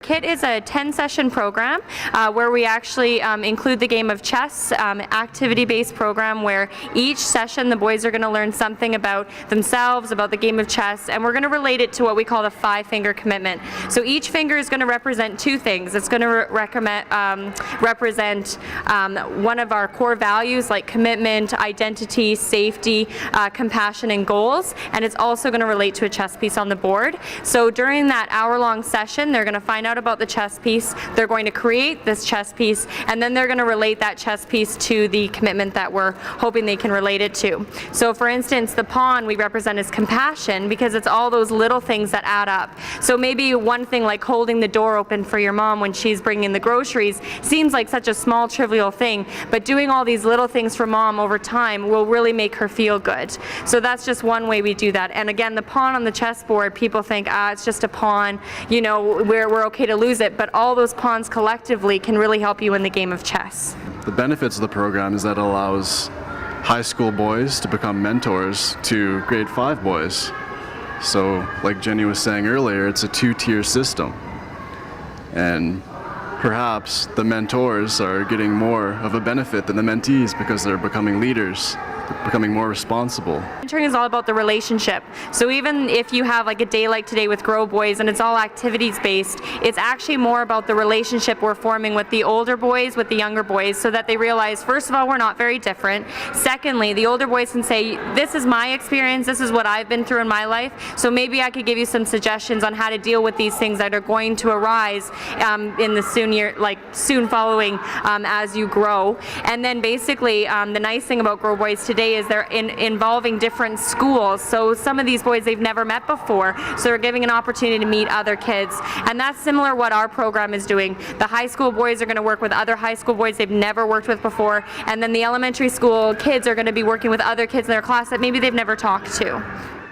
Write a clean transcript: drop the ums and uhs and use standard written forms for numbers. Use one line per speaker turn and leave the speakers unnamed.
KIT is a 10-session program where we actually include the game of chess, activity-based program where each session the boys are going to learn something about themselves, about the game of chess, and we're going to relate it to what we call the 5-finger commitment. So each finger is going to represent two things. It's going to represent one of our core values like commitment, identity, safety, compassion, and goals, and it's also going to relate to a chess piece on the board. So during that hour-long session, they're going to find out about the chess piece, they're going to create this chess piece, and then they're going to relate that chess piece to the commitment that we're hoping they can relate it to. So for instance, the pawn we represent as compassion because it's all those little things that add up. So maybe one thing like holding the door open for your mom when she's bringing in the groceries seems like such a small trivial thing, but doing all these little things for mom over time will really make her feel good. So that's just one way we do that. And again, the pawn on the chessboard, people think, it's just a pawn, you know, we're okay to lose it, but all those pawns collectively can really help you in the game of chess.
The benefits of the program is that it allows high school boys to become mentors to grade 5 boys. So like Jenny was saying earlier, it's a 2-tier system. And perhaps the mentors are getting more of a benefit than the mentees because they're becoming leaders, becoming more responsible.
Mentoring is all about the relationship. So even if you have like a day like today with Grow Boys and it's all activities based, it's actually more about the relationship we're forming with the older boys, with the younger boys, so that they realize, first of all, we're not very different. Secondly, the older boys can say, this is my experience, this is what I've been through in my life, so maybe I could give you some suggestions on how to deal with these things that are going to arise in the soon following as you grow. And then basically the nice thing about Grow Boys today is they're involving different schools. So some of these boys they've never met before, so they're giving an opportunity to meet other kids. And that's similar what our program is doing. The high school boys are going to work with other high school boys they've never worked with before, and then the elementary school kids are going to be working with other kids in their class that maybe they've never talked to.